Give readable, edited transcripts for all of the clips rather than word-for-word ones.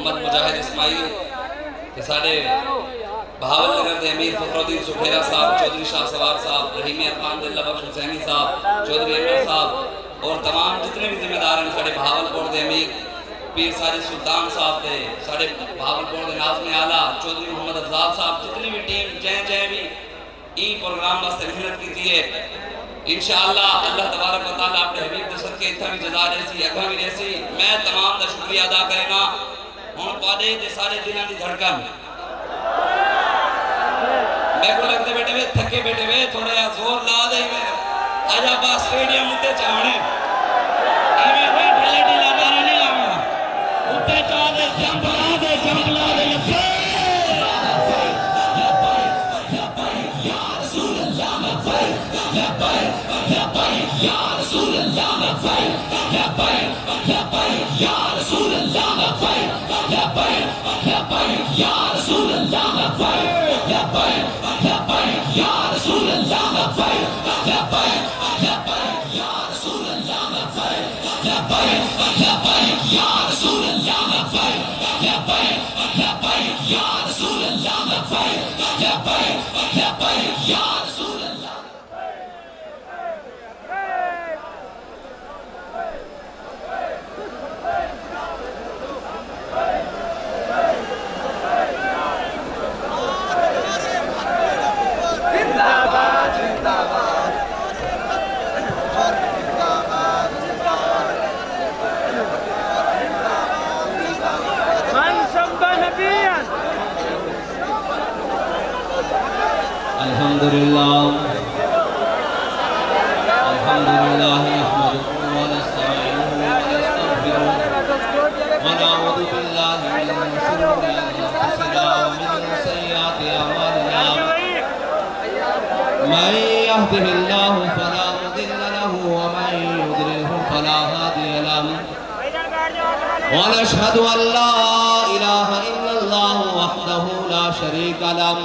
मोहम्मद मुजाहिद इस्माइल के साढ़े बहावल नगर के अमीर फखरुद्दीन सुखेरा साहब, चौधरी शाह सवार साहब, रहीमी अरफान दिल्ला बख्श हुसैनी साहब, चौधरी अमर साहब और तमाम जितने भी जिम्मेदार हैं साढ़े बहावलपुर के अमीर पीर साजिद सुल्तान साहब थे, साढ़े बहावलपुर के नाज़िम आला चौधरी मोहम्मद अफजाल साहब, जितनी भी टीम जै भी ई प्रोग्राम वास्ते मेहनत की है इंशाअल्लाह अल्लाह तबारक व तआला अपने हबीब दे सदके इत्था भी जज़ा देसी अगा भी देसी। मैं तमाम दा शुक्रिया अदा करना। हुण तुहाडे ते सारे दिनां दी धड़कन मैं को लगते बेटे वे थके बेटे वे थोड़ा जोर ला दे आजा बा स्टेडियम उत्ते चावणे इवें मैं ढीला ढीला गाना नहीं लावना उत्ते चा दे जंप ला दे अल्हम्दुलिल्लाह नहमदुहु व नस्तईनुहु व नस्तगफिरुह व नऊज़ु बिल्लाहि मिन शुरूरि अंफुसिना व मिन सय्यिआति अमालिना मन यहदिहिल्लाहु फला मुदिल्ल लहु व मन युद्लिलहु फला हादिय लहु व नशहदु अन ला इलाहा इल्लल्लाहु वहदहु ला शरीका लहु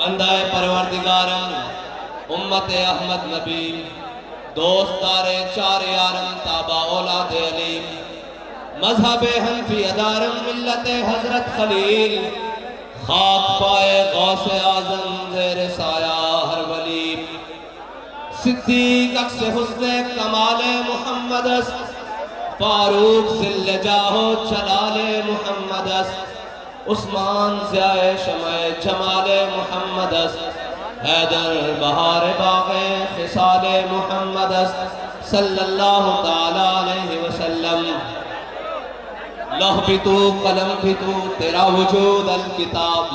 बंदाए परवरदिगारम उम्मत अहमद नबी दोस्तारे चार यारम ताबा औलाद अली मजहब हनफी अदारम मिल्लत हजरत खलील खाक पाए गौसे आजम ज़ेर साया हर वली सिद्दीक अक्स हुस्न कमाले मुहम्मद फारूक सिल जाहो चलाले मुहम्मद उस्मान ज़ियाए शमाए जमाले मुहम्मद हैदर बहार बाग़े ख़िसाले मुहम्मद सल्लल्लाहु ताला अलैहि वसल्लम लौह भी तू कलम भी तू तेरा वजूद अल किताब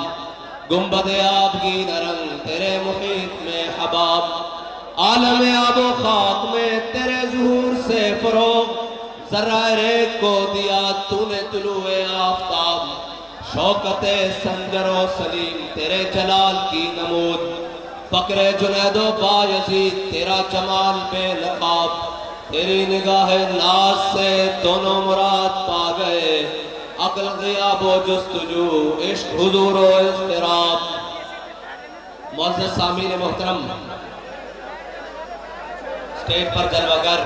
गुंबद आबगी नरंग तेरे मुहीत में हबाब आलम आबो खाक में तेरे ज़ुहूर से फ़रोग़ ज़र्रा को दिया तूने तुलुए आफ़ताब शौकते संजरो सलीम तेरे जलाल की नमूद फ़क्रे जुनैदो बायज़ीद तेरा जमाल बेनकाब तेरी निगाह नाज से दोनों मुराद पा गए अक्ल ग़ियाबो जुस्तजू इश्क हुज़ूरो इज़्तिराब। मुअज़्ज़ज़ सामीन मोहतरम स्टेज पर जलवागर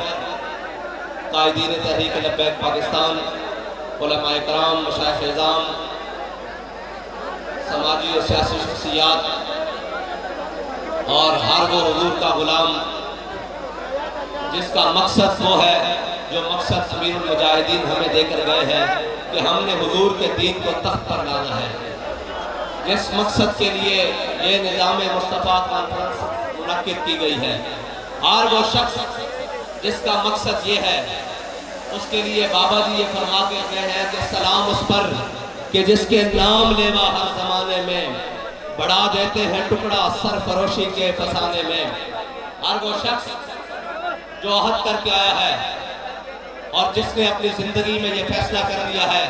कायदीन तहरीक लब्बैक पाकिस्तान, उलमाए कराम, मशाइख इज़ाम, समाजी और सियासी शख्सियात और हर वो हुजूर का गुलाम जिसका मकसद वो है जो मकसद अमीरुल मुजाहिदीन हमें देकर गए हैं कि हमने हुजूर के दीन को तख्त पर लाना है। जिस मकसद के लिए ये निज़ाम मुस्तफ़ा कॉन्फ्रेंस मुनक्किद की गई है, हर वो शख्स जिसका मकसद ये है उसके लिए बाबा जी ये फरमा के गए हैं कि सलाम उस पर कि जिसके नाम लेवा हर जमाने में बढ़ा देते हैं टुकड़ा सरफरोशी के फसाने में। हर वो शख्स जो अहद करके आया है और जिसने अपनी जिंदगी में ये फैसला कर लिया है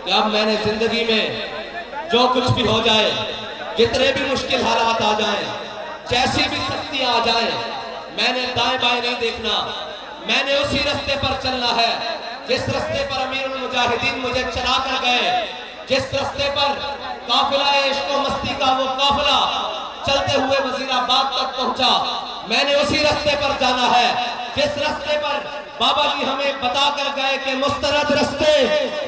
कि अब मैंने जिंदगी में जो कुछ भी हो जाए, जितने भी मुश्किल हालात आ जाएं, जैसी भी सख्तियां आ जाएं, मैंने दाएं बाएं नहीं देखना, मैंने उसी रास्ते पर चलना है जिस रास्ते पर अमीरुल मुजाहिदीन मुझे चला कर गए, जिस रास्ते पर काफिला इश्क व मस्ती का वो काफिला चलते हुए वजीराबाद तक पहुंचा, मैंने उसी रास्ते पर जाना है जिस रास्ते पर बाबा जी हमें बता कर गए कि मुस्तरद रास्ते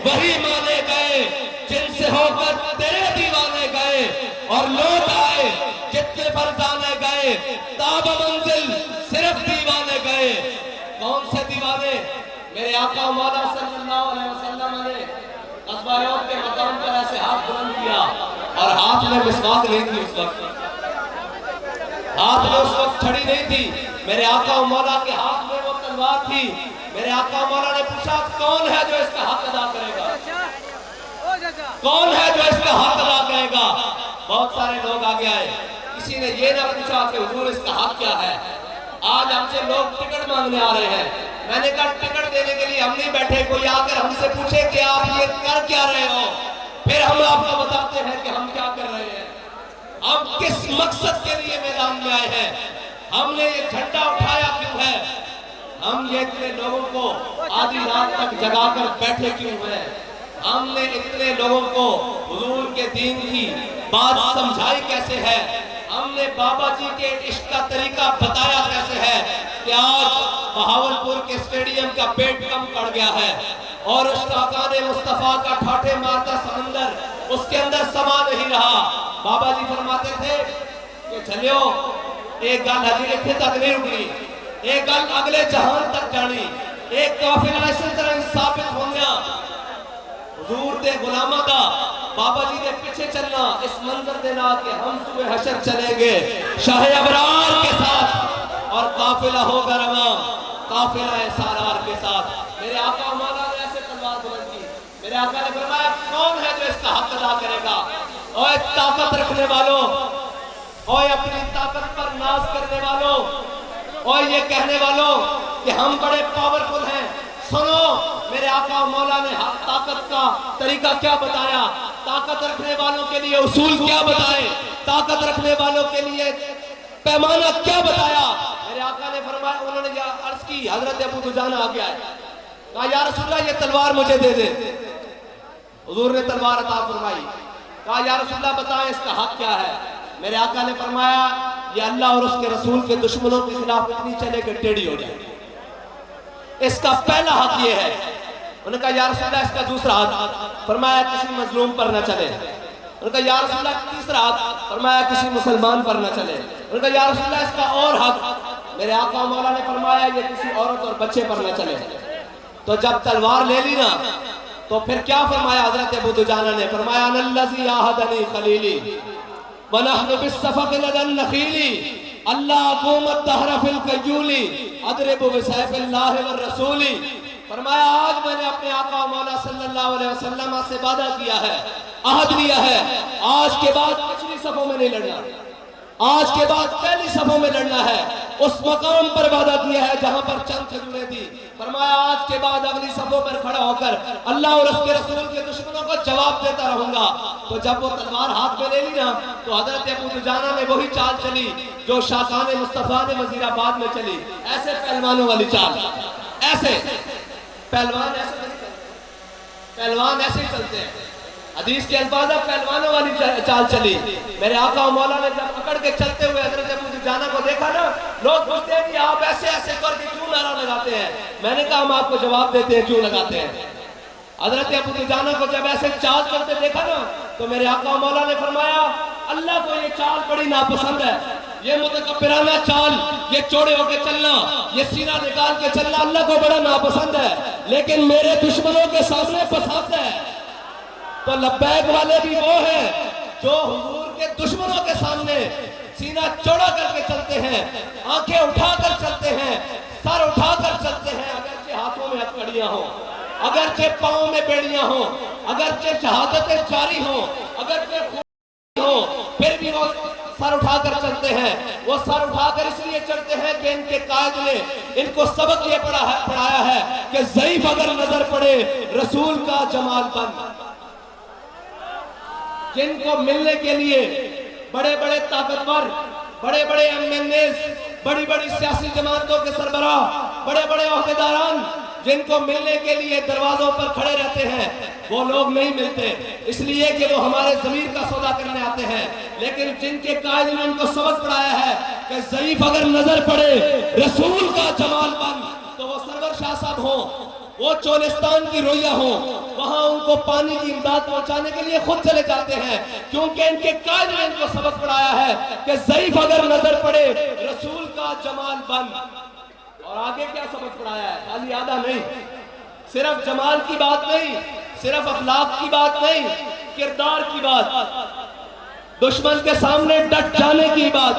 वही माने गए जिनसे होकर तेरे दीवाने गए और लौट आए जितने फरजाने गए, ताब मंजिल सिर्फ दीवाने गए। कौन से दीवाने? मेरे आका मौला सल्लल्लाहु अलैहि वसल्लम ने ग़ज़वा के मकाम पर ऐसे हाथ बुलंद किया और हाथ में मिसवाक नहीं थी उस वक्त, हाथ में उस वक्त छड़ी नहीं थी, मेरे आका मौला के हाथ में वो तलवार थी। मेरे आका मौला ने पूछा कौन है जो इसका हक अदा करेगा, कौन है जो इसका हक अदा करेगा। बहुत सारे लोग आगे आए, किसी ने ये ना पूछा कि हुजूर इसका हक क्या है। आज हमसे लोग टिकट मांगने आ रहे हैं, मैंने कहा टिकट देने के लिए हम नहीं बैठे, कोई आकर हमसे पूछे कि आप ये कर क्या रहे हो, फिर हम आपको बताते हैं कि हम क्या कर रहे हैं, हम किस मकसद के लिए मैदान में आए हैं, हमने ये झंडा उठाया क्यों है, हम ये इतने लोगों को आधी रात तक जगाकर बैठे क्यों हैं, हमने इतने लोगों को हुजूर के दीन की बात समझाई कैसे है, हमने बाबा जी के इश्क का तरीका बताया कैसे है कि आज बहावलपुर के स्टेडियम का पेट कम पड़ गया है और उस शाकाने मुस्तफा का ठाठे मारता समंदर उसके अंदर समा नहीं रहा। बाबा जी फरमाते थे कि चलियो एक गल हजी इत्थे तक नहीं रुकनी, एक गल अगले जहान तक जानी, एक काफिला इस तरह साबित हो गया हुजूर दे गुलामा दा बाबा जी के पीछे चलना इस मंजर देना कि हम सुबह हशर चलेंगे शाह अबरार के साथ और काफिला होगा रवा काफिला सारार के साथ। मेरे आका मौला ने ऐसे तलवार बुलंद की, मेरे आका ने फरमाया कौन है जो इसका हक अदा करेगा। ओए ताकत रखने वालों, ओए अपनी ताकत पर नाज करने वालों, ओए ये कहने वालों कि हम बड़े पावरफुल हैं, सुनो मेरे आका मौला ने ताकत का तरीका क्या बताया, ताकत रखने वालों के लिए उसूल क्या बताए, ताकत रखने वालों के लिए पैमाना क्या बताया। मेरे आका ने फरमाया, उन्होंने अर्ज की हजरत अबू दुजाना आ गया है, कहा या रसूलल्लाह ये तलवार मुझे दे दे। हुजूर ने तलवार अता फरमाई, कहा या रसूलल्लाह बताएं इसका हक क्या है। मेरे आका ने फरमाया ये अल्लाह और उसके रसूल के दुश्मनों के खिलाफ इतनी चले कि टेढ़ी हो जाए, इसका पहला हक ये है। उन्होंने कहा या रसूलल्लाह इसका दूसरा हक, फरमाया किसी मजलूम पर न चले। उन्होंने कहा या रसूलल्लाह तीसरा हक, फरमाया किसी मुसलमान पर न चले। उन्होंने कहा या रसूलल्लाह इसका और हक। मेरे आका मौला ने फरमाया ये किसी औरत और बच्चे पर न चले। तो जब तलवार ले ली ना तो फिर क्या फरमाया हजरत अबू दुजाना ने, फरमाया अनल्लज़ी आहदनी खलीली व नहनु बिस्सफ़क़ लदन नखीली अल्लाह अक़ूमत दहर फिल कय्यूली अदरिबु बिसैफ़िल्लाहि व रसूली। फरमाया आज मैंने अपने आका मौला सल्लल्लाहु अलैहि वसल्लम से वादा किया है, अहद लिया है, आज के बाद पिछली सफों में नहीं लड़ना, आज के बाद पहली सफों में लड़ना है। उस मकाम पर वादा किया है जहां पर चंद खजूरें थी। फरमाया आज के बाद अगली सफों पर खड़ा होकर अल्लाह और उसके रसूल के दुश्मनों को जवाब देता रहूंगा। तो जब वो तलवार हाथ में ले ली ना तो हजरत अबू दुजाना ने वही चाल चली जो शाकाने मुस्तफा ने वजीराबाद में चली, ऐसे पहलवानों वाली चाल। ऐसे पहलवान ऐसे नहीं चलते, पहलवान ऐसे ही चलते हैं। हदीस के अल्फाज पहलवानों वाली चाल चली। मेरे आका और मौला ने जब पकड़ के चलते हुए हजरत अबू दुजाना को देखा ना, लोग पूछते हैं कि आप ऐसे ऐसे करके क्यों नारा लगाते हैं। मैंने कहा हम आपको जवाब देते हैं क्यों लगाते हैं। हजरत अबू दुजाना को जब ऐसे चाल चलते देखा ना, तो मेरे आका और मौला ने फरमाया अल्लाह को ये चाल बड़ी नापसंद है, ये मुतकब्बिराना चाल, ये चौड़े होके चलना, ये सीना निकाल के चलना अल्लाह को बड़ा नापसंद है, लेकिन मेरे दुश्मनों के सामने पसंद है। तो लब्बैक वाले भी वो हैं जो हुजूर के दुश्मनों के सामने सीना चौड़ा करके चलते हैं, आंखें उठाकर चलते हैं, सर उठाकर चलते हैं, अगरचे हाथों में हथकड़ियां हो, अगरचे पांव में बेड़ियां हो, अगरचे शहादतें जारी हो, अगरचे खून हो, फिर भी वो सर उठाकर चलते हैं। वो सर उठाकर इसलिए चलते हैं कि इनके कायद ने इनको सबक ये पढ़ाया है कि ज़ईफ अगर नजर पड़े रसूल का जमाल बन। जिनको मिलने के लिए बड़े बड़े ताकतवर, बड़े बड़े एमएनएस, बड़ी बड़ी सियासी जमातों के सरबराह, बड़े बड़े ओहदेदारान जिनको मिलने के लिए दरवाजों पर खड़े रहते हैं, वो लोग नहीं मिलते, इसलिए कि वो हमारे ज़मीर का सौदा करने आते हैं। लेकिन जिनके कायद ने उनको सबक पढ़ाया है कि ज़ईफ अगर नजर पड़े रसूल का जमाल बन, तो वो सरवर शाह साहब हो, वो चोलिस्तान की रोइया हो, वहां उनको पानी की इमदाद पहुंचाने के लिए खुद चले जाते हैं, क्योंकि इनके कायद ने इनको सबक पढ़ाया है कि ज़ईफ अगर नजर पड़े रसूल का जमाल बन। और आगे क्या सबक पढ़ाया है, खाली आधा नहीं, सिर्फ जमाल की बात नहीं, सिर्फ अखलाक की बात नहीं, किरदार की बात, दुश्मन के सामने डट जाने की बात।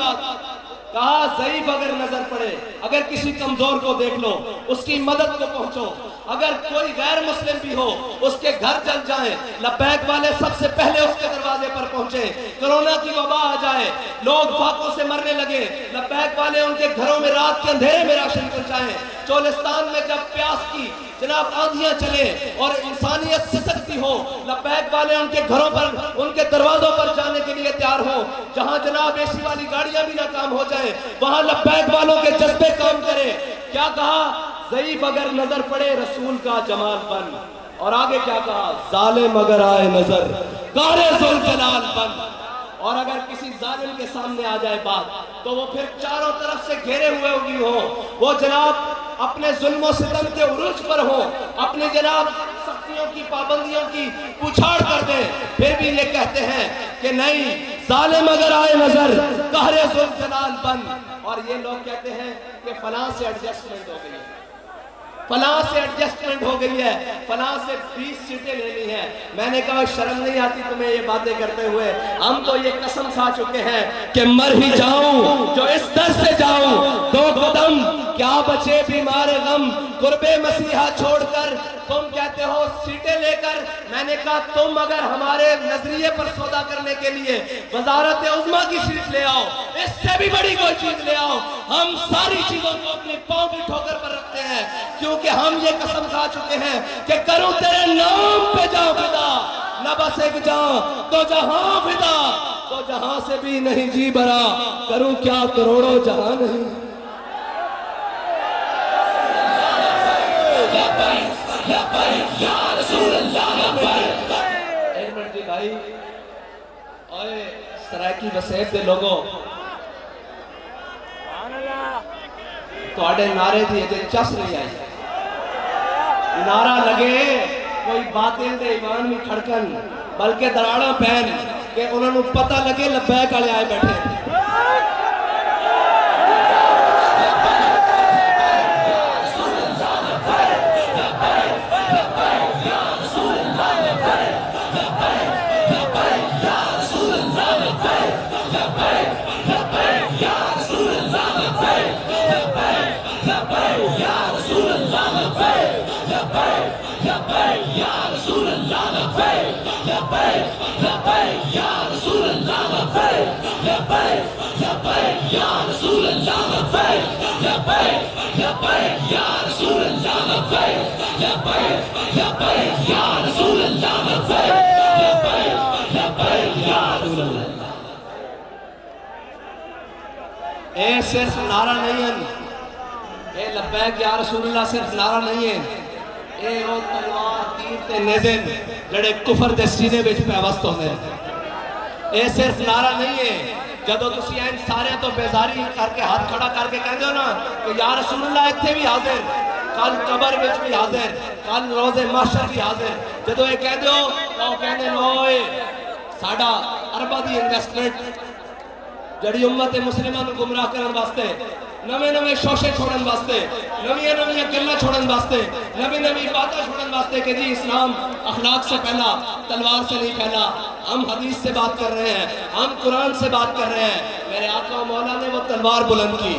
कहा ज़ईफ अगर नजर पड़े, अगर किसी कमजोर को देख लो, उसकी मदद को पहुंचो, अगर कोई गैर मुस्लिम भी हो उसके घर जल जाए, लब्बैक वाले सबसे पहले उसके दरवाजे पर पहुंचे। कोरोना की वबा आ जाए, लोग फाकों से मरने लगे, लब्बैक वाले उनके घरों में रात के अंधेरे में राशन पहुंचाएं। चोलिस्तान में जब प्यास की जनाब आंधियां चले और इंसानियत सिसकती हो, लब्बैक वाले उनके घरों पर, उनके दरवाजों पर जाने के लिए तैयार हो। जहां जनाब एसी वाली गाड़ियां भी नाकाम हो जाए, वहां लब्बैक वालों के जज्बे काम करें। क्या कहा, ज़ईफ अगर नजर पड़े रसूल का जमाल बन। और आगे क्या कहा, जालिम अगर आए नजर कारे ज़ुल जलाल बन। और अगर किसी जालिम के सामने आ जाए बात, तो वो फिर चारों तरफ से घेरे हुए भी हो, वो जनाब अपने जुल्म सितम के उरूज पर हो, अपने जनाब सख्तियों की पाबंदियों की पुछाड़ कर दे, फिर भी ये कहते हैं कि नहीं, जालिम अगर आए नजर कहरे ज़ुल जलाल बन। और ये लोग कहते हैं कि फलां से एडजस्टमेंट हो गई है, फलां से एडजस्टमेंट हो गई है, फलां से 20 सीटें लेनी है। मैंने कहा शर्म नहीं आती तुम्हें ये बातें करते हुए? हम तो ये कसम खा चुके हैं कि मर ही जाऊं जो इस दर से जाऊं, 2 कदम क्या बचे बीमार गम, कुर्बे मसीहा छोड़कर तुम कहते हो सीटें लेकर। मैंने कहा तुम अगर हमारे नजरिए पर सौदा करने के लिए वजारत उज़्मा की सीट ले आओ, इससे भी बड़ी कोई चीज ले आओ, हम सारी चीजों को अपने पांव की ठोकर पर रखते हैं, क्योंकि हम ये कसम खा चुके हैं कि करूं तेरे नाम पे जाऊं फिदा, न बस एक जाऊं तो जहां फिदा, तो जहां से भी नहीं जी भरा, करूं क्या करोड़ों जहां नहीं। एक मिनट जी भाई, ओए सरायकी वसेब दे लोगों, थोड़े नारे दी अजे चस नहीं आई, नारा लगे कोई बातें दे ईमान में खड़कन, बल्कि दराड़ा पैन के उन्होंने पता लगे लब्बैक वाले आए बैठे। ए सिर्फ नारा नहीं है, ए लब्बैक या रसूलुल्लाह सिर्फ नारा नहीं है, ये वो तलवार तीर ते नेज़न जड़े कुफर दे सीने विच पैवस्त होंदे ने। ये सिर्फ नारा नहीं है जदों तुसी इन सारे तो बेजारी करके हाथ खड़ा करके कहते हो ना कि या रसूलुल्लाह इत्थे भी हाजिर, कल कबर विच भी हाजिर, कल रोज़े महशर भी हाजिर। जदों ये कहते हो तो कहते ओए साडा अरबां दी इन्वेस्टमेंट जड़ी उम्मत मुस्लिमां नूं गुमराह करन वास्ते, नवे नवे शोशे छोड़न वास्ते, नवी नवी गल्लां छोड़न वास्ते, नवी नवी बातें छोड़न वास्ते कि जी इस्लाम अखलाक से पहला, तलवार से नहीं पहला। हम हदीस से बात कर रहे हैं, हम कुरान से बात कर रहे हैं। मेरे आका मौला ने वो तलवार बुलंद की।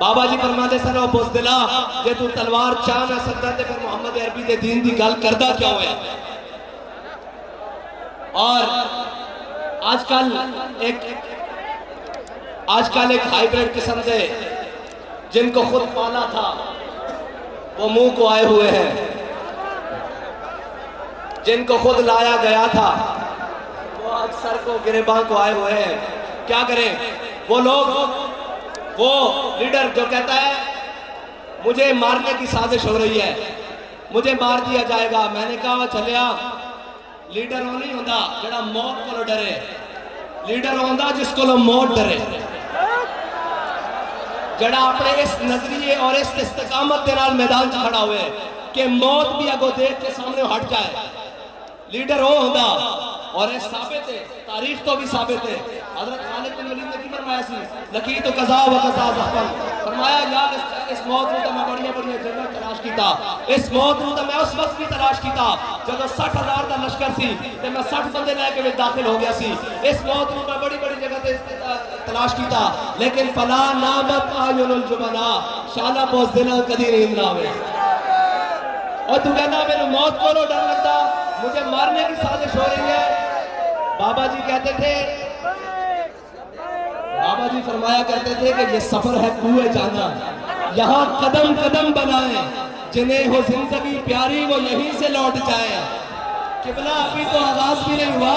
बाबा जी फरमाते सन ओ बुज़दिला जे तू तलवार चाह ना सकदा ते फिर मोहम्मद अरबी दे दीन दी गल करदा क्यों होया। और आजकल एक हाइब्रिड किस्म से जिनको खुद पाला था वो मुंह को आए हुए हैं, जिनको खुद लाया गया था वो आज सर को गिरेबां को आए हुए हैं। क्या करें वो लोग, वो लीडर जो कहता है मुझे मारने की साजिश हो रही है, मुझे मार दिया जाएगा। मैंने कहा चलिया लीडर वो नहीं होता जड़ा मौत को डरे, लीडर होता जिसको मौत डरे, जड़ा अपने इस नजरिए और इस इस्तिकामत के नाल मैदान च खड़ा हुए कि मौत भी अगो देख के सामने हट जाए। लीडर वो होता और ये साबित है, तारीख तो भी साबित है। हज़रत खालिद बिन वलीद ने की फरमाया सी लकी तो कज़ा व कज़ा ज़फ़र, फरमाया यार इस मौत को तो मैं बड़िया बड़िया जगह तलाश कीता, इस मौत को तो मैं उस वक्त भी तलाश कीता जब 60,000 का लश्कर सी ते मैं 60 बंदे लेके भी दाखिल हो गया सी। इस मौत को मैं बड़ी बड़ी जगह ते तलाश कीता, लेकिन फला नामत आयुनुल जुबना, शाला बुज़दिला कदी नींद ना आवे। और तू कहना मेरे मौत को डर लगता, मुझे मारने की साजिश हो रही है। बाबा जी कहते थे, बाबा जी फरमाया करते थे कि ये सफर है कुएं जाना, यहाँ कदम कदम बनाए, जिन्हें हो जिंदगी प्यारी वो यहीं से लौट जाए। किबला अभी तो आगाज भी नहीं हुआ।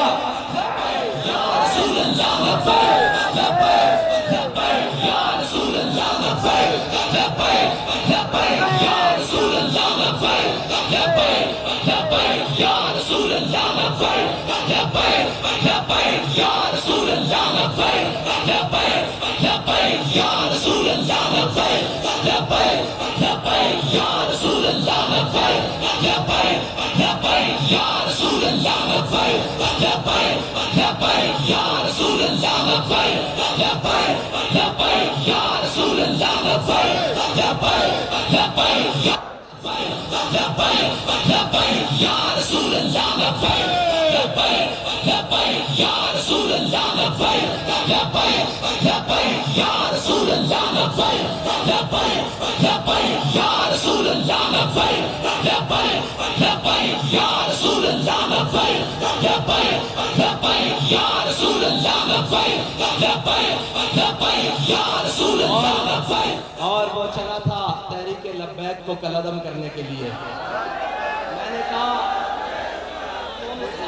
और वो चला था तहरीक लब्बैक को कलदम करने के लिए। मैंने कहा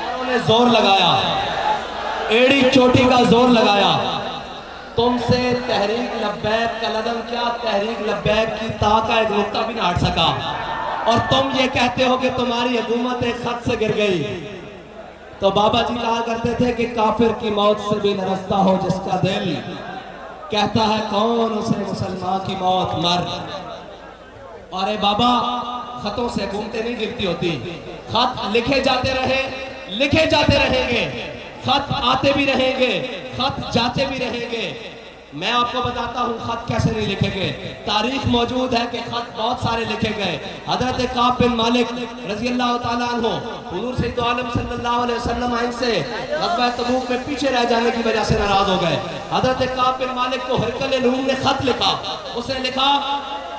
तुमने जोर लगाया, एड़ी चोटी का जोर लगाया, तुमसे तहरीक लब्बैक कलदम क्या तहरीक लब्बैक की ता का एक नुक्ता भी ना हट सका, और तुम ये कहते हो कि तुम्हारी हुकूमत एक खत से गिर गई। तो बाबा जी कहा करते थे कि काफिर की मौत से भी नरस्ता हो जिसका दिल, कहता है कौन उसे मुसलमान की मौत मर। अरे बाबा खतों से हुकूमतें नहीं गिरती होती, खत लिखे जाते रहे, लिखे जाते रहेंगे, खत आते भी रहेंगे, खत जाते भी रहेंगे। मैं आपको बताता हूँ खत कैसे नहीं लिखे गए। तारीख मौजूद है कि खत बहुत सारे लिखे गए। हजरत काब बिन मालिक रज़ी अल्लाह ताला अन्हु हुज़ूर सैयद आलम सल्लल्लाहु अलैहि वसल्लम से ग़ज़वा तबूक में पीछे रह जाने की वजह से नाराज हो गए। हजरत काब बिन मालिक को हिरक़ल रूम ने खत लिखा। उसने लिखा,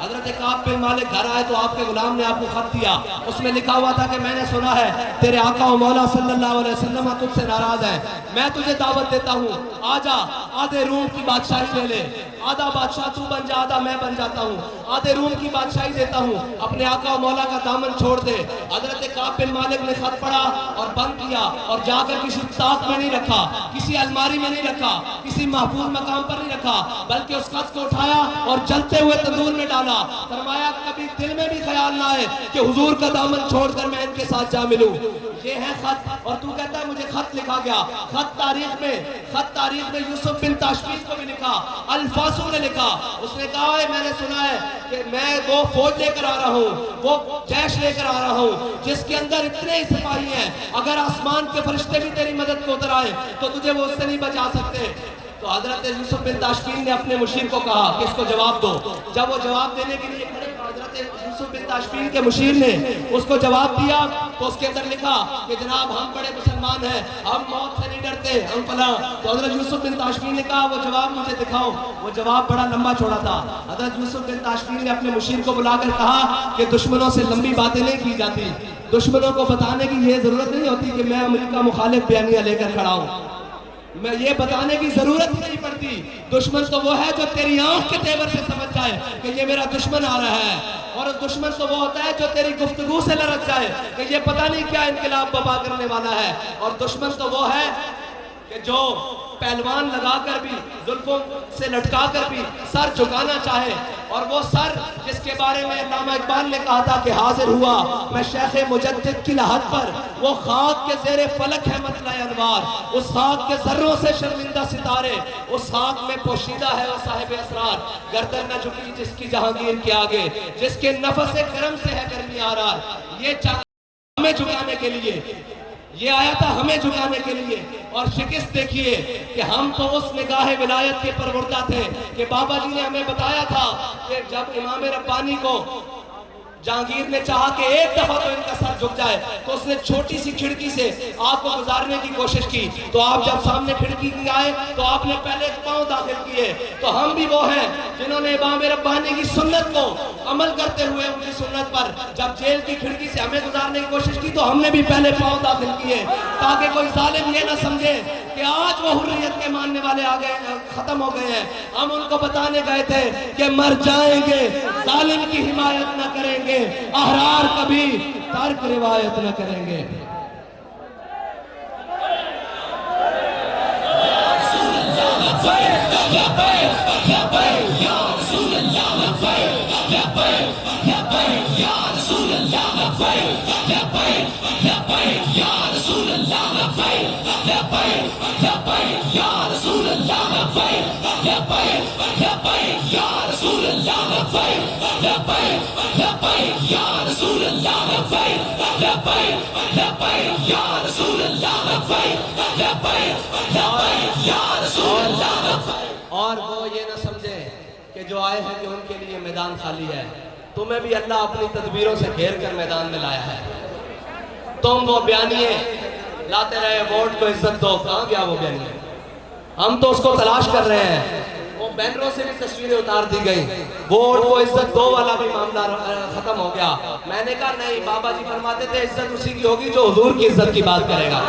हजरत काब बिन मालिक घर आए तो आपके गुलाम ने आपको खत दिया। उसमें लिखा हुआ था कि मैंने सुना है तेरे आका और मौला सल्लल्लाहु अलैहि वसल्लम तुझसे नाराज है, मैं तुझे दावत देता हूँ, आजा आधे रूम की बादशाही ले ले, आधा बादशाह तू बन जा, आधा मैं बन जाता हूँ, आधे रूम की बादशाही देता हूँ, अपने आका और मौला का दामन छोड़ दे। हजरत काब बिन मालिक ने खत पढ़ा और बंद किया और जाकर किसी ताक में नहीं रखा, किसी अलमारी में नहीं रखा, किसी महफूज मकाम पर नहीं रखा, बल्कि उस खत को उठाया और जलते हुए तंदूर में डाला डाला। फरमाया कभी दिल में भी ख्याल ना आए कि हुजूर का दामन छोड़कर मैं इनके साथ जा मिलूं। ये है खत, और तू कहता है मुझे खत लिखा गया। खत तारीख में यूसुफ बिन ताशफीन को भी लिखा, अल्फासू ने लिखा। उसने कहा है मैंने सुना है कि मैं वो फौज लेकर आ रहा हूँ, वो जैश लेकर आ रहा हूँ जिसके अंदर इतने सिपाही हैं, अगर आसमान के फरिश्ते भी तेरी मदद को उतर आए तो तुझे वो उससे नहीं बचा सकते। तो हजरत यूसुफ बिन ताशफीन ने अपने मुशीर को कहा कि इसको जवाब दो। जब वो जवाब देने के लिए खड़े, हजरत यूसुफ बिन ताशफीन के मुशीर ने उसको जवाब दिया तो उसके अंदर लिखा कि जनाब हम बड़े मुसलमान हैं, हम मौत से नहीं डरते, हम फला। तो हजरत यूसुफ बिन ताशफीन ने कहा वो जवाब मुझे दिखाओ। वो जवाब बड़ा लंबा चौड़ा था। हजरत यूसुफ बिन ताशफीन ने अपने मुशीर को बुलाकर कहा कि दुश्मनों से लंबी बातें नहीं की जाती, दुश्मनों को बताने की ये जरूरत नहीं होती कि मैं अमेरिका मुखालिफ बयानिया लेकर खड़ा हूँ, मैं ये बताने की जरूरत ही नहीं पड़ती। दुश्मन तो वो है जो तेरी आंख के तेवर से समझ जाए कि ये मेरा दुश्मन आ रहा है, और दुश्मन तो वो होता है जो तेरी गुफ्तगू से लड़क जाए कि ये पता नहीं क्या इनकलाब बर्पा करने वाला है। और दुश्मन तो वो है कि जो पहलवान लगाकर भी, जुल्फों से लटका कर भी सर झुकाना चाहे, और वो सर जिसके बारे में अल्लामा इकबाल ने कहा था कि हाजिर हुआ मैं शेखे मुजद्दिद की लहद पर, वो खाक के ज़ेरे फलक है मतला अनवार, उस खाक के जर्रों से शर्मिंदा सितारे, उस खाक में पोशीदा है वो साहिब असरार, गर्दन न झुकी जिसकी जहांगीर के आगे, जिसके नफस करम से है करनी आ रहा। ये हमें झुकाने के लिए, ये आया था हमें झुकाने के लिए। और शिकस्त देखिए कि हम तो उस निगाह विलायत के परवरदा थे कि बाबा जी ने हमें बताया था कि जब इमाम रब्बानी को जहांगीर ने चाहा कि एक दफा तो इनका सर झुक जाए, तो उसने छोटी सी खिड़की से आग को गुजारने की कोशिश की। तो आप जब सामने खिड़की की आए तो आपने पहले पांव दाखिल किए। तो हम भी वो हैं जिन्होंने इमाम रब्बानी की सुन्नत को अमल करते हुए उनकी सुन्नत पर जब जेल की खिड़की से हमें गुजारने की कोशिश की तो हमने भी पहले पांव दाखिल किए, ताकि कोई जालिम ये ना समझे कि आज वो हुर्रियत के मानने वाले आ गए, खत्म हो गए हैं। हम उनको बताने गए थे कि मर जाएंगे, जालिम की हिमायत न करेंगे, अहरार कभी तर्क रिवायत न करेंगे। और वो ये ना समझे कि जो आए हैं कि उनके लिए मैदान खाली है। तुम्हें भी अल्लाह अपनी तदबीरों से घेर कर मैदान में लाया है। तुम वो बयानिए लाते रहे वोट को इज्जत दो, कहाँ गया वो बयानिए? हम तो उसको तलाश कर रहे हैं। वो बैनरों से भी तस्वीरें उतार दी गई, वोट को इज्जत दो वाला भी मामला खत्म हो गया। मैंने कहा नहीं, बाबा जी फरमाते थे इज्जत उसी की होगी जो हुजूर की इज्जत की बात करेगा,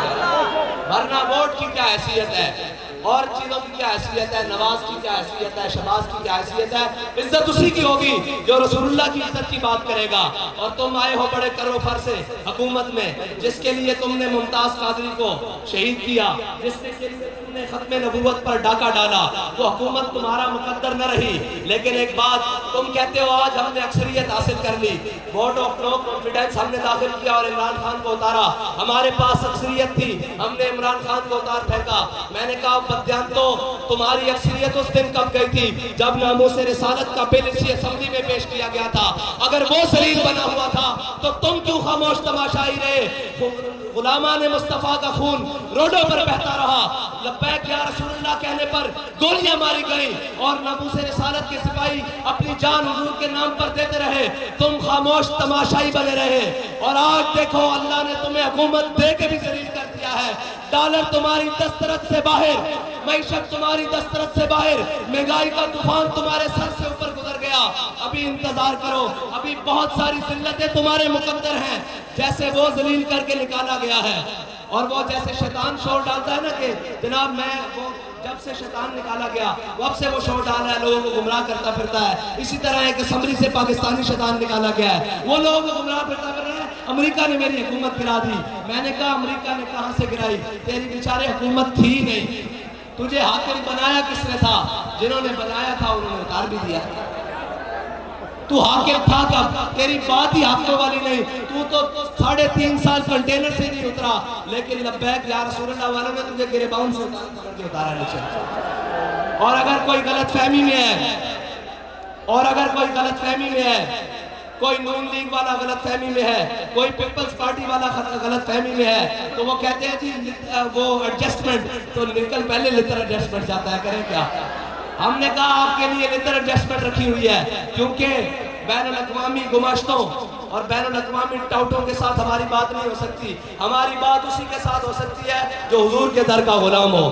वरना वोट की क्या हैसियत है और चीजों की क्या हैसियत है, नवाज की क्या हैसियत है, शहबाज की क्या हैसियत है। इज्जत उसी की होगी जो रसूलुल्लाह की इज्जत की बात करेगा। और तुम आए हो बड़े करो फर से हुकूमत में, जिसके लिए तुमने मुमताज कादरी को शहीद किया, जिसके लिए तुमने खत्म नबूवत पर डाका डाला, वो हुकूमत तुम्हारा मुकद्दर न रही। लेकिन एक बात तुम कहते हो आज हमने अक्सरियत हासिल कर ली, वोट ऑफ नो कॉन्फिडेंस हमने दाखिल किया और इमरान खान को उतारा। हमारे पास अक्सरियत थी, हमने इमरान खान को उतार फेंका। मैंने कहा बद्यान तो तुम्हारी अक्सरियत उस दिन कब गई थी जब नामूस रिसालत का बिल इसी असेंबली में पेश किया गया था। अगर वो जलील बना हुआ था तो तुम क्यों खामोश तमाशाई रहे? गुलामान मुस्तफा का खून रोडों पर बहता रहा, लब्बैक या रसूलुल्लाह कहने पर गोलियां मारी गई और नामूस रिसालत के सिपाही अपनी जान हुजूर के नाम पर देते रहे। तुम खामोश तमाशाई बने रहे। और आज देखो अल्लाह ने तुम्हें हुकूमत दे के भी जलील कर दिया है। डॉलर तुम्हारी दस्तरत से बाहर, मईशत तुम्हारी दस्तरत से बाहर, महंगाई का तूफान तुम्हारे सर से ऊपर गुजर गया। अभी इंतजार करो, अभी बहुत सारी जिल्लतें तुम्हारे मुकद्दर हैं, जैसे वो जलील करके निकाला गया है। और वो जैसे शैतान शोर डालता है ना कि जनाब मैं वो जब से शैतान निकाला गया वब से वो शोर डाल रहा है, लोगों को गुमराह करता फिरता है। इसी तरह एक असम्बली से पाकिस्तानी शैतान निकाला गया है, वो लोगों को गुमराह फिरता फिर रहा है। अमेरिका ने मेरी हुकूमत गिरा दी। मैंने कहा अमेरिका ने कहां से गिराई? तेरी बेचारे हुकूमत थी नहीं, तुझे हाकिम बनाया किसने था? जिन्होंने बनाया था उन्होंने उतार भी दिया। तू हाकिम था कब? तेरी बात ही हाकिमों वाली नहीं। तू तो 3.5 साल कंटेनर से नहीं उतरा, लेकिन लब्बैक या रसूलुल्लाह वालों ने तुझे गिरबान से उतारा नीचे। और अगर कोई गलत फहमी में है, कोई नून लीग वाला गलत फहमी में है, कोई पीपल्स पार्टी वाला गलत फहमी में है, तो वो कहते हैं जी वो एडजस्टमेंट, तो निकल पहले लिटर एडजस्टमेंट जाता है, करें क्या? हमने कहा आपके लिए लिटर एडजस्टमेंट रखी हुई है, क्योंकि बैनुल-अक़वामी गुमाश्तों और बैनुल-अक़वामी टाउटों के साथ हमारी बात नहीं हो सकती। हमारी बात उसी के साथ हो सकती है जो हुजूर के दर का गुलाम हो,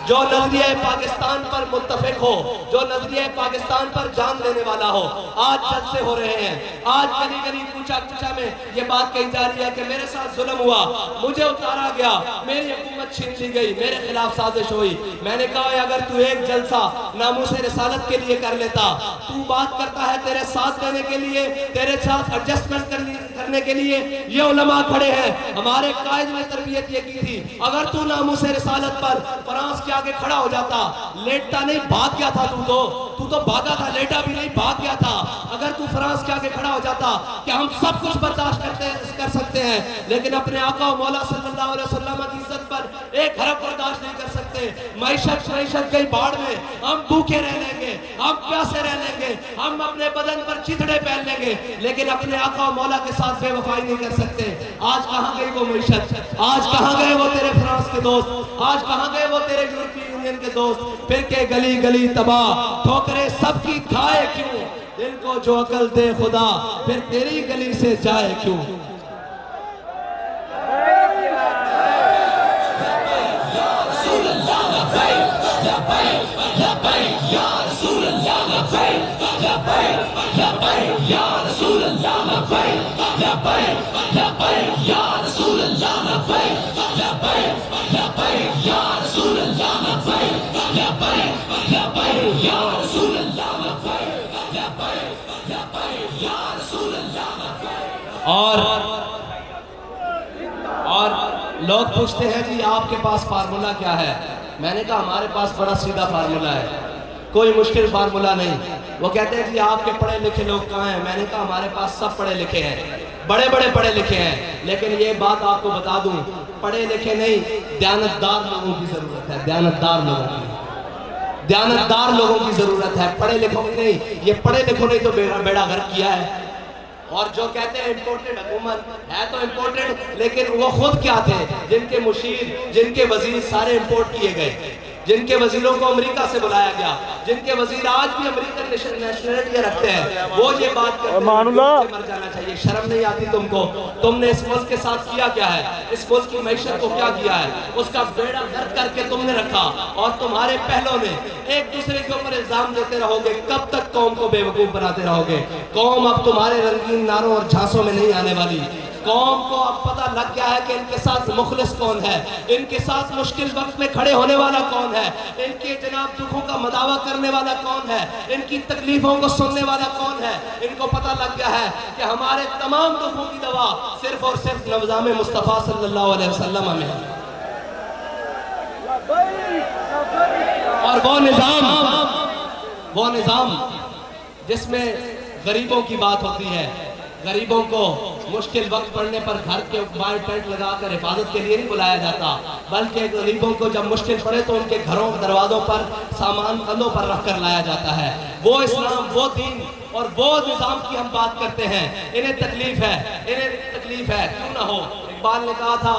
जो नजरिया पाकिस्तान पर मुत्तफिक हो, जो नजरिया पाकिस्तान पर जान देने वाला हो। आज जलसे हो रहे हैं, आज गली गली कूचा कूचा में ये बात कही जा रही है कि मेरे साथ जुल्म हुआ, मुझे उतारा गया, मेरी हुकूमत छीन ली गई, मेरे खिलाफ साजिश हुई। मैंने कहा अगर तू एक जलसा नामूस रिसालत के लिए कर लेता, तू बात करता है तेरे साथ देने के लिए, तेरे साथ एडजस्टमेंट करने के लिए ये उलमा खड़े हैं। हमारे कायद ने तरबियत ये की थी, अगर तू नामूस रिसालत पर फ्रांस के आगे खड़ा हो जाता, लेटता नहीं, भाग गया था, तू तो भागा था, लेटा भी नहीं, भाग गया था। अगर तू फ्रांस के आगे खड़ा हो जाता कि हम सब कुछ बर्दाश्त कर सकते हैं, लेकिन अपने आका और मौला सल्लल्लाहु अलैहि वसल्लम की इज्जत पर एक हरफ बर्दाश्त नहीं कर सकते। मैशत गई बाढ़ में, हम भूखे रह लेंगे, हम प्यासे रह लेंगे, हम अपने बदन पर चिथड़े पहन लेंगे, लेकिन अपने आका और मौला के साथ बेवफाई नहीं कर सकते। आज कहाँ गई वो मैशत? आज कहाँ गए वो तेरे फ्रांस के दोस्त? आज कहाँ गए वो तेरे यूरोपीय यूनियन के दोस्त? फिर के गली गली तबाह, ठोकरे सबकी खाए क्यों? दिल को जो अकल दे खुदा, फिर तेरी गली से जाए क्यों? और लोग पूछते हैं जी आपके पास फार्मूला क्या है? मैंने कहा हमारे पास बड़ा सीधा फार्मूला है, कोई मुश्किल फार्मूला नहीं। वो कहते हैं जी आपके पढ़े लिखे लोग कहाँ हैं? मैंने कहा हमारे पास सब पढ़े लिखे हैं, बड़े बड़े पढ़े लिखे हैं, लेकिन ये बात आपको बता दूं, पढ़े लिखे नहीं, दयानतदार लोगों की जरूरत है, दयानतदार लोगों की जरूरत है, पढ़े लिखों की नहीं। ये पढ़े लिखों ने तो बेड़ा गर्क किया है। और जो कहते हैं इम्पोर्टेड हुकूमत है, तो इम्पोर्टेड, लेकिन वो खुद क्या थे? जिनके मुशीर, जिनके वजीर सारे इम्पोर्ट किए गए, जिनके वजीरों को अमेरिका से बुलाया गया, जिनके वजीर आज भी अमेरिकन नेशनलिटी रखते हैं, वो ये बात करते हैं मर जाना चाहिए। शर्म नहीं आती तुमको? तुमने इस मुल्क के साथ किया क्या है? इस मुल्क की मैशत को क्या किया है? उसका बेड़ा गर्क करके तुमने रखा, और तुम्हारे पहलों ने एक दूसरे के ऊपर इल्जाम देते रहोगे। कब तक कौम को बेवकूफ बनाते रहोगे? कौम अब तुम्हारे रंगीन नारों और झांसों में नहीं आने वाली। कौम को अब पता लग गया है कि इनके साथ मुखलिस कौन है, इनके साथ मुश्किल वक्त में खड़े होने वाला कौन है, इनके जनाब दुखों का मदावा करने वाला कौन है, इनकी तकलीफों को सुनने वाला कौन है। इनको पता लग गया है कि हमारे तमाम दुखों की दवा सिर्फ और सिर्फ निज़ाम मुस्तफ़ा सल्लल्लाहु अलैहि वसल्लम में है। और वो निज़ाम जिसमें गरीबों की बात होती है, गरीबों को मुश्किल वक्त पड़ने पर घर के बाहर टेंट लगाकर हिफाजत के लिए नहीं बुलाया जाता, बल्कि गरीबों को जब मुश्किल पड़े तो उनके घरों दरवाजों पर सामान कंधों पर रख कर लाया जाता है। वो इस्लाम, वो दीन और वो निज़ाम की हम बात करते हैं। इन्हें तकलीफ है, क्यों ना हो। इकबाल ने कहा था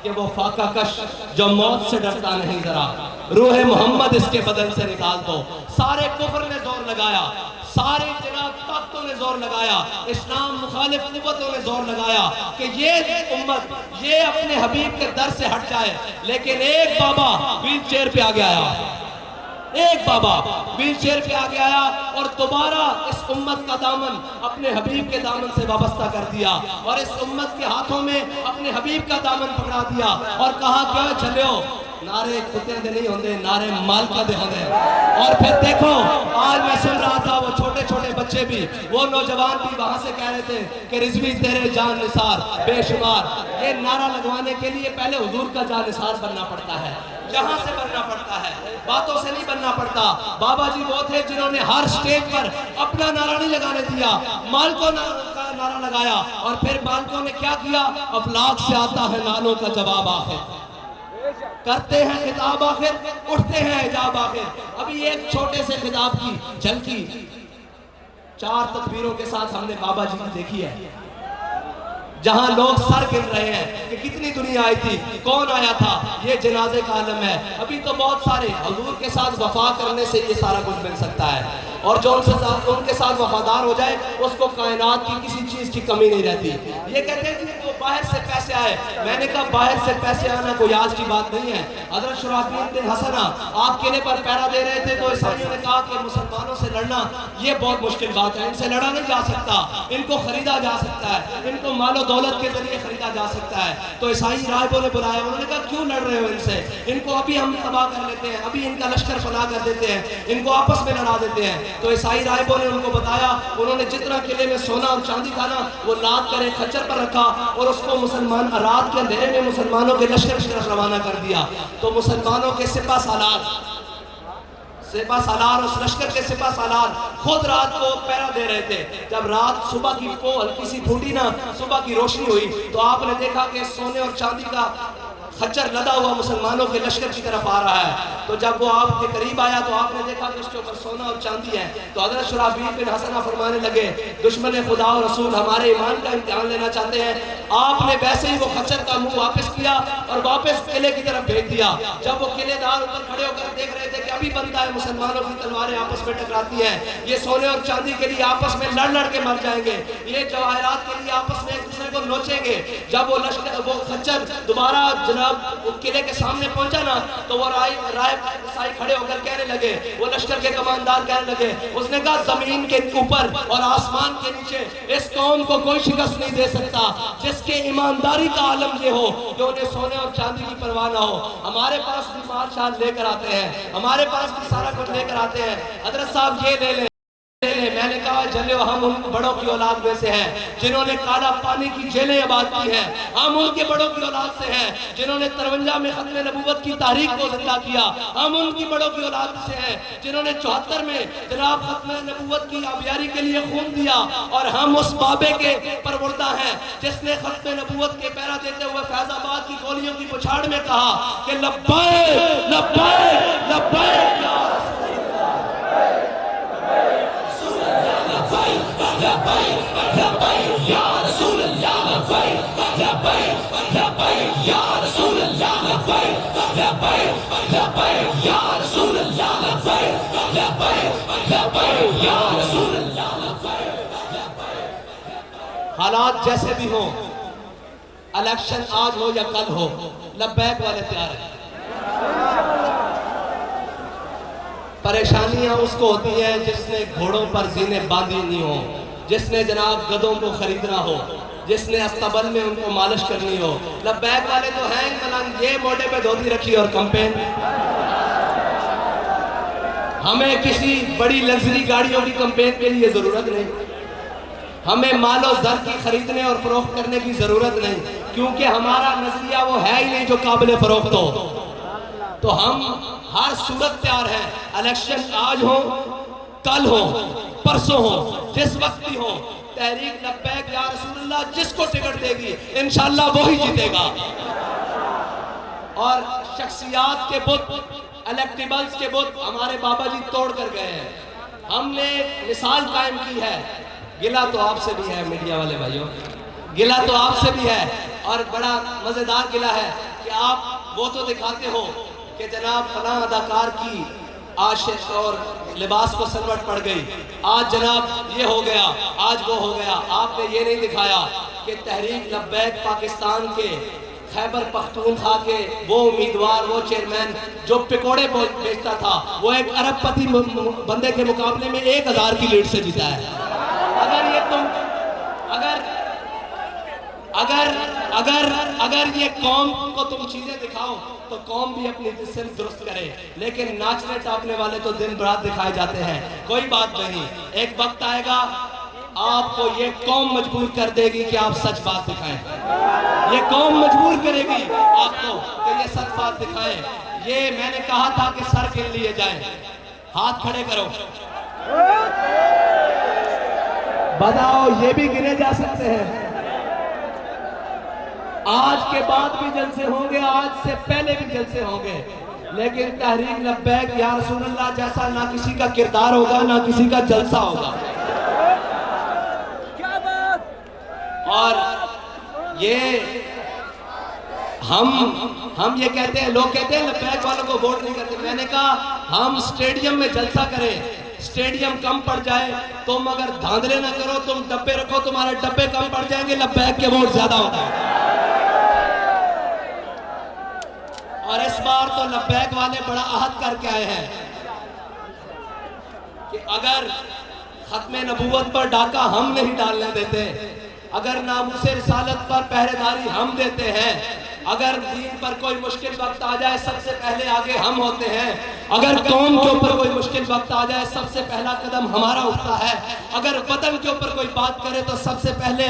कि वो फाका कश जो मौत से डरता नहीं, जरा रूह मोहम्मद इसके बदन से निकाल दो। सारे कुफ्र ने जोर लगाया, सारे जनाब ताकतों ने जोर लगाया, इस्लाम मुखालिफ कुव्वतों ने जोर लगाया कि ये उम्मत ये अपने हबीब के दर से हट जाए, लेकिन एक बाबा व्हील चेयर पे आगे आया, एक बाबा व्हील चेयर पे आगे आया और दोबारा इस उम्मत का दामन अपने हबीब के दामन से वाबस्ता कर दिया, और इस उम्मत के हाथों में अपने हबीब का दामन पकड़ा दिया और कहा क्या चलो नारे कुत्ते दे नहीं होंगे, नारे मालका दे होंगे। और फिर देखो आज मैं सुन रहा था वो छोटे छोटे बच्चे भी, वो नौजवान भी वहां से कह रहे थे कि रिजवी तेरे जान निसार बेशुमार। ये नारा लगवाने के लिए पहले हुजूर का जान निसार बनना पड़ता है। जहां से बनना पड़ता है, बातों से नहीं बनना पड़ता। बाबा जी वो थे जिन्होंने हर स्टेज पर अपना नारा नहीं लगाने दिया, मालिकों का नारा लगाया, और फिर मालिकों ने क्या किया, अफलाक से आता है नालों का जवाब आखिर, करते हैं खिताब आखिर, उठते हैं हिजाब आखिर। अभी एक छोटे से खिताब की झलकी 4 तकबीरों के साथ हमने बाबा जी की देखी है, जहां लोग सर गिर रहे हैं कि कितनी दुनिया आई थी, कौन आया था, ये जनाजे का आलम है। अभी तो बहुत सारे हुजूर के साथ वफा करने से ये सारा कुछ मिल सकता है, और जो उनके साथ वफादार हो जाए उसको कायनात की किसी चीज की कमी नहीं रहती। ये कहते हैं कि वो बाहर से पैसे आए, मैंने कहा बाहर से पैसे आना कोई आज की बात नहीं है। हज़रत शुराहबील बिन हसना आप किले पर पहरा दे रहे थे, तो ईसाइयों ने कहा कि मुसलमानों से लड़ना ये बहुत मुश्किल बात है, इनसे लड़ा नहीं जा सकता, इनको खरीदा जा सकता है, इनको मालो दौलत के जरिए खरीदा जा सकता है। तो ईसाई राहिबों ने बुलाया, उन्होंने कहा क्यों लड़ रहे हो इनसे, इनको अभी हम तबाह कर लेते हैं, अभी इनका लश्कर फना कर देते हैं, इनको आपस में लड़ा देते हैं। तो ईसाई राहिबों ने उनको बताया, उन्होंने जितना किले में सोना और चांदी था ना वो लाद कर एक खच्चर पर रखा और उसको मुसलमान रात के अंधेरे में मुसलमानों के लश्कर की तरफ रवाना कर दिया। तो मुसलमानों के सिपा सालार उस लश्कर के सिपा सालार खुद रात को पहरा दे रहे थे। जब रात सुबह की को हल्की सी फूटी ना, सुबह की रोशनी हुई, तो आपने देखा कि सोने और चांदी का खच्चर लदा हुआ मुसलमानों के लश्कर की तरफ आ रहा है। तो जब वो आपके करीब आया तो आपने देखा कि उसके ऊपर सोना और चांदी है। तो हज़रत शुराहबील बिन हसना फरमाने लगे, दुश्मन खुदा और रसूल हमारे ईमान का इम्तिहान लेना चाहते हैं। आपने वैसे ही वो खच्चर का मुंह वापस किया और वापस किले की तरफ भेज दिया। जब वो किलेदार ऊपर खड़े होकर देख रहे थे कि अभी बनता है, मुसलमानों की तलवारें आपस में टकराती हैं, ये सोने और चांदी के लिए आपस में लड़ लड़ के मर जाएंगे, ये जवाहरात के लिए आपस में एक दूसरे को नोचेंगे। जब वो लश्कर वो खच्चर दोबारा वो किले के सामने पहुंचा ना, तो वो राय खड़े होकर कहने लगे, वो लश्कर के कमांडर कहने लगे, उसने कहा जमीन के ऊपर और आसमान के नीचे इस कौम को कोई शिकस्त नहीं दे सकता जिसके ईमानदारी का आलम ये हो कि उन्हें सोने और चांदी की परवाह ना हो। हमारे पास भी माल शाल लेकर आते हैं, हमारे पास भी सारा कुछ लेकर आते हैं, हजरत साहब ये ले लें। मैंने कहा जलियो हम उन बड़ों की औलाद में से हैं जिन्होंने काला पानी की जेलें आबाद की हैं, हम उनके बड़ों की औलाद से हैं जिन्होंने 53 में खत्म नबूवत की तारीख को जिंदा किया, हम उनकी बड़ों की औलाद से हैं जिन्होंने 74 में जनाब खत्म नबूवत की आबियारी के लिए खून दिया, और हम उस बाबे के परवरदा हैं जिसने खत्म नबूवत के पहरा देते हुए फैजाबाद की गोलियों की पुछाड़ में कहा कि लब्बैक लब्बैक लब्बैक या हालात जैसे भी हो, इलेक्शन आज हो या कल हो, लब्बैक वाले तैयार हैं। परेशानियां उसको होती हैं जिसने घोड़ों पर जीने बांधी नहीं हो, जिसने जनाब गधों को खरीदना हो, जिसने अस्तबल में उनको मालिश करनी हो। लब्बैक वाले तो हैं मलंग, ये मोटे पे धोती रखी और कैंपेन। हमें किसी बड़ी लग्जरी गाड़ियों की कैंपेन के लिए जरूरत नहीं, हमें मालो जर की खरीदने और फरोख्त करने की जरूरत नहीं, क्योंकि हमारा नजरिया वो है ही नहीं जो काबिल फरोख्त हो। तो हम हर सूरत तैयार हैं, इलेक्शन आज हो कल हो परसों हो जिस वक्त भी हो, तहरीक लब्बैक या रसूलुल्लाह जिसको टिकट देगी इंशाअल्लाह वो ही जीतेगा। और शख्सियात के बुत, इलेक्टेबल्स के बुत हमारे बाबा जी तोड़ कर गए हैं। हमने मिसाल कायम की है, गिला तो आपसे भी है मीडिया वाले भाइयों, गिला तो आपसे भी है, और बड़ा मजेदार गिला है कि आप वो तो दिखाते हो कि जनाब फला अदाकार की आशिक और लिबास को सनवट पड़ गई, आज जनाब ये हो गया, आज वो हो गया। आपने ये नहीं दिखाया कि तहरीक लब्बैक पाकिस्तान के खैबर पख्तूनख्वा के वो उम्मीदवार, वो चेयरमैन जो पकौड़े बेचता था, वो एक अरबपति बंदे के मुकाबले में 1000 की लीड से जीता है। अगर ये तुम अगर ये कौम को तुम चीजें दिखाओ तो कौम भी अपनी सिर्फ दुरुस्त करे, लेकिन नाचने टापने वाले तो दिन रात दिखाए जाते हैं। कोई बात नहीं, एक वक्त आएगा आपको ये कौम मजबूर कर देगी कि आप सच बात दिखाएं, ये कौम मजबूर करेगी आपको कि ये सच बात दिखाएं। ये मैंने कहा था कि सर गिन लिए जाएं। हाथ खड़े करो, बताओ ये भी गिने जा सकते हैं। आज के बाद भी जलसे होंगे, आज से पहले भी जलसे होंगे, लेकिन तहरीक लब्बैक या रसूल अल्लाह जैसा ना किसी का किरदार होगा, ना किसी का जलसा होगा। क्या बात। और ये हम ये कहते हैं, लोग कहते हैं लब्बैक वालों को वोट नहीं करते। मैंने कहा हम स्टेडियम में जलसा करें, स्टेडियम कम पड़ जाए, तुम अगर धांधले ना करो, तुम डब्बे रखो, तुम्हारे डब्बे कम पड़ जाएंगे, लब्बैक के वोट ज्यादा होंगे। और इस बार तो लब्बैक वाले बड़ा अहद करके आए हैं कि अगर खत्मे नबूवत पर डाका हम नहीं डालने देते, अगर नामूसे रिसालत पर पहरेदारी हम देते हैं, अगर दीन पर कोई मुश्किल वक्त आ जाए सबसे पहले आगे हम होते हैं, अगर कौम के ऊपर कोई मुश्किल वक्त आ जाए सबसे पहला कदम हमारा उठता है, अगर वतन के ऊपर कोई बात करे तो सबसे पहले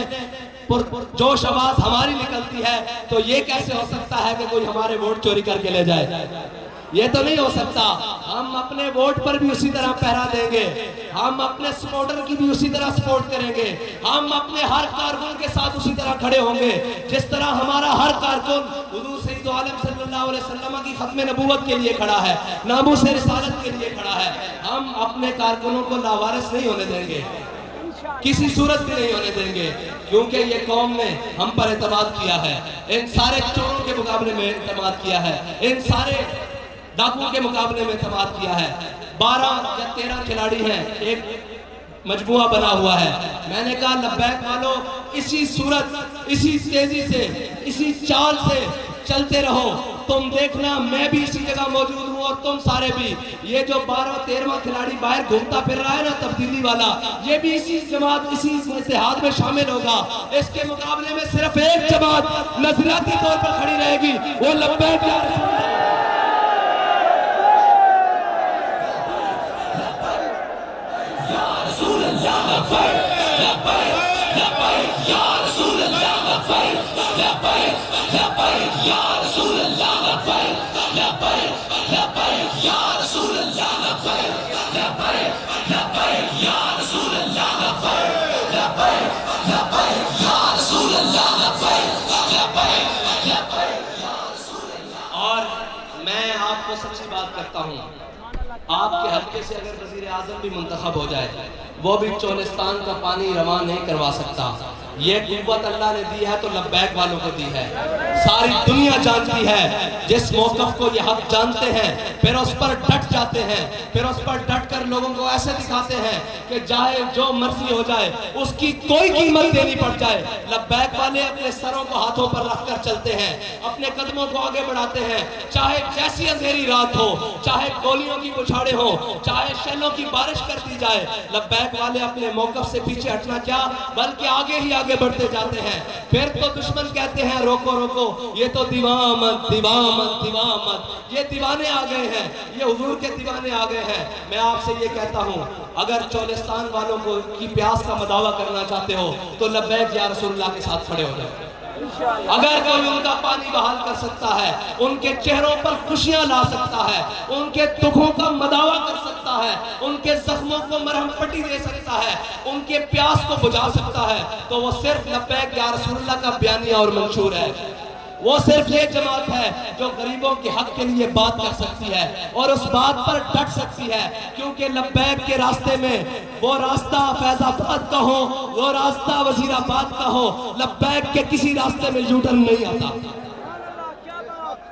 जोश आवाज हमारी निकलती है, तो ये कैसे हो सकता है कि कोई हमारे वोट चोरी करके ले जाए? ये तो नहीं हो सकता। हम अपने वोट पर भी उसी तरह पहरा देंगे, हम अपने सपोर्टर की भी उसी तरह सपोर्ट करेंगे, हम अपने हर कारकुन के साथ उसी तरह खड़े होंगे जिस तरह हमारा हर कारकुन हुजूर सैयद आलम सल्लल्लाहु अलैहि वसल्लम की खत्मे नबूवत के लिए खड़ा है, नामूसे रिसालत के लिए खड़ा है। हम अपने कारकुनों को लावारिस नहीं होने देंगे, किसी सूरत भी नहीं होने देंगे, क्योंकि ये कौम ने हम पर एतमाद किया है, इन सारे चोरों के मुकाबले में एतमाद किया है, इन सारे डाकुओं के मुकाबले में एतमाद किया है। 12 या 13 खिलाड़ी हैं, एक मजमुआ बना हुआ है। मैंने कहा लब्बैक वालों, इसी सूरत, इसी तेजी से, इसी चाल से चलते रहो, तुम देखना मैं भी इसी जगह मौजूद हूँ और तुम सारे भी। ये जो 12-13वां खिलाड़ी बाहर घूमता फिर रहा है ना, तब्दीली वाला, ये भी इसी जमात, इसी इत्तेहाद में शामिल होगा। इसके मुकाबले में सिर्फ एक जमात नजरियाती तौर पर खड़ी रहेगी, वो लब्बैक या रसूल और मैं आपको सच्ची बात करता हूँ, आपके हल्के से अगर वजीर आजम भी मुंतखब हो जाए, वो भी चोलिस्तान का पानी रवा नहीं करवा सकता। ये कुव्वत अल्लाह ने दी है तो लब्बैक वालों को दी है। सारी दुनिया जानती है, जिस मौक़िफ़ को ये हक जानते हैं फिर उस पर डट जाते हैं, फिर उस पर डट कर लोगों को ऐसे दिखाते हैं कि चाहे जो मर्जी हो जाए, उसकी कोई कीमत देनी पड़ जाए। लब्बैक वाले अपने सरों को हाथों पर रख कर चलते हैं, अपने कदमों को आगे बढ़ाते हैं, चाहे जैसी अंधेरी रात हो, चाहे गोलियों की बुछाड़े हो, चाहे शैलों की बारिश कर दी जाए। लब्बैक वाले अपने मौक़िफ़ से पीछे हटना क्या, बल्कि आगे ही आगे बढ़ते जाते हैं। फिर तो दुश्मन कहते हैं रोको रोको, ये तो दीवामत दीवामत दीवामत, ये दीवाने आ गए हैं, ये हुजूर के दीवाने आ गए हैं। मैं आपसे ये कहता हूँ, अगर चोलिस्तान वालों को की प्यास का मदावा करना चाहते हो तो लब्बैक या रसूलुल्लाह के साथ खड़े हो जाओ। अगर कोई उनका पानी बहाल कर सकता है, उनके चेहरों पर खुशियां ला सकता है, उनके दुखों का मदावा कर सकता है, उनके जख्मों को मरहम पट्टी दे सकता है, उनके प्यास को बुझा सकता है, तो वो सिर्फ लब्बैक या रसूलुल्लाह का बयानिया और मंशूर है। वो सिर्फ ये जमात है जो गरीबों के हक के लिए बात कर सकती है और उस बात पर डट सकती है, क्योंकि लब्बैक के रास्ते में वो रास्ता फैजाबाद का हो, वो रास्ता वजीराबाद का हो, लब्बैक के किसी रास्ते में यू टर्न नहीं आता।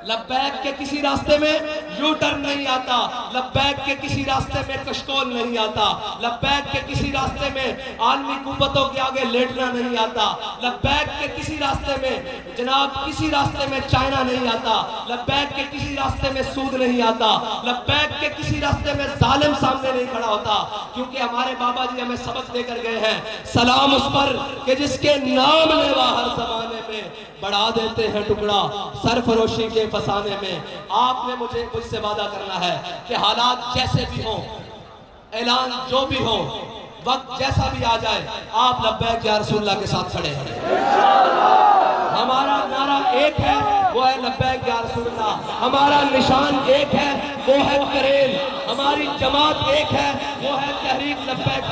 लब्बैक के किसी रास्ते में यू टर्न नहीं आता, लब्बैक के किसी रास्ते में कशकोल नहीं आता, लब्बैक के किसी रास्ते में आलमी कुव्वतों के आगे लेटना नहीं आता, लब्बैक के किसी रास्ते में जनाब किसी रास्ते में चाइना नहीं आता, लब्बैक के किसी रास्ते में सूद नहीं आता, लब्बैक के किसी रास्ते में जालिम सामने नहीं खड़ा होता। क्योंकि हमारे बाबा जी हमें सबक देकर गए हैं, सलाम उस पर कि जिसके नाम लेवा हर जमाने में बढ़ा देते हैं टुकड़ा सरफरोशी के फसाने में। आपने मुझसे वादा करना है कि हालात जैसे भी हो, ऐलान जो भी हो, वक्त जैसा भी आ जाए, आप लब्बैक या रसूलुल्लाह के साथ खड़े हैं। हमारा नारा एक है, वो है लब्बैक या रसूलल्लाह। हमारा निशान एक है, वो है करेम। हमारी जमात एक है, वो है तहरीक लब्बैक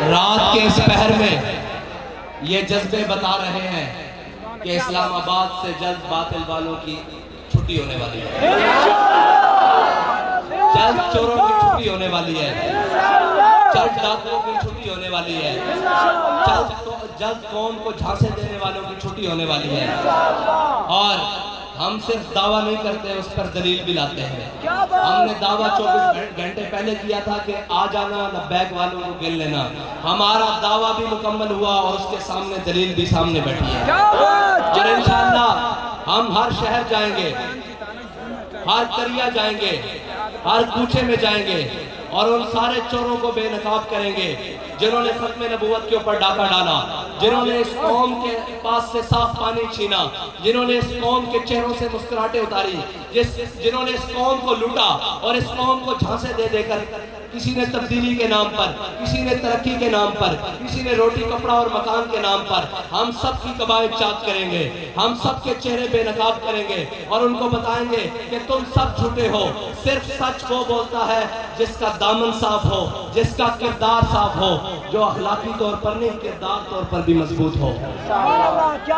रात के इस पहर में ये जज्बे बता रहे हैं कि इस्लामाबाद से जल्द बातिल वालों की छुट्टी होने वाली है, जल्द चोरों की छुट्टी होने वाली है, जल्द डाकुओं की छुट्टी होने वाली है, जल्द कौम को झांसे देने वालों की छुट्टी होने वाली है। और हम सिर्फ दावा नहीं करते, उस पर दलील भी लाते हैं। हमने दावा 24 घंटे पहले किया था कि आ जाना, लब्बैक वालों को गिन लेना। हमारा दावा भी मुकम्मल हुआ और उसके सामने दलील भी सामने बैठी है। और इंशाअल्लाह हम हर शहर जाएंगे, हर करिया जाएंगे, हर कूचे में जाएंगे और उन सारे चोरों को बेनकाब करेंगे जिन्होंने खत्म नबूवत के ऊपर डाका डाला, जिन्होंने इस कौम के पास से साफ पानी छीना, जिन्होंने इस कौम के चेहरों से मुस्कुराहटें उतारी, जिन्होंने इस कौम को लूटा और इस कौम को झांसे दे देकर किसी ने तब्दीली के नाम पर, किसी ने तरक्की के नाम पर, किसी ने रोटी कपड़ा और मकान के नाम पर हम सब की कबायत चाक करेंगे, हम सब के चेहरे बेनकाब करेंगे और उनको बताएंगे कि तुम सब झूठे हो। सिर्फ सच वो बोलता है जिसका दामन साफ हो, जिसका किरदार साफ हो, जो अखलाकी तौर पर नहीं किरदार तौर पर भी मजबूत हो।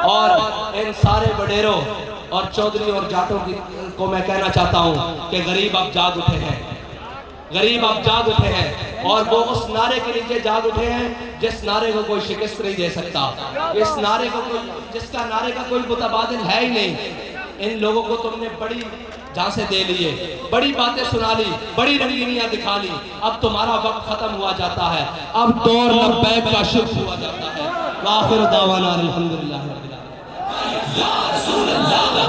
और इन सारे वडेरों और चौधरी और जाटों को मैं कहना चाहता हूँ कि गरीब अब जाग उठे हैं, गरीब अब जाग उठे हैं और वो उस नारे के नीचे जाग उठे हैं जिस नारे को कोई शिकस्त नहीं दे सकता, इस नारे को जिसका नारे का कोई मुतबादिल है ही नहीं। इन लोगों को तुमने बड़ी झांसे दे लिए, बड़ी बातें सुना ली, बड़ी रंगीनियां दिखा ली। अब तुम्हारा वक्त खत्म हुआ जाता है, अब दौर लब्बैक का शुरू हुआ जाता है। आखिर दावाना अल्हम्दुलिल्लाह।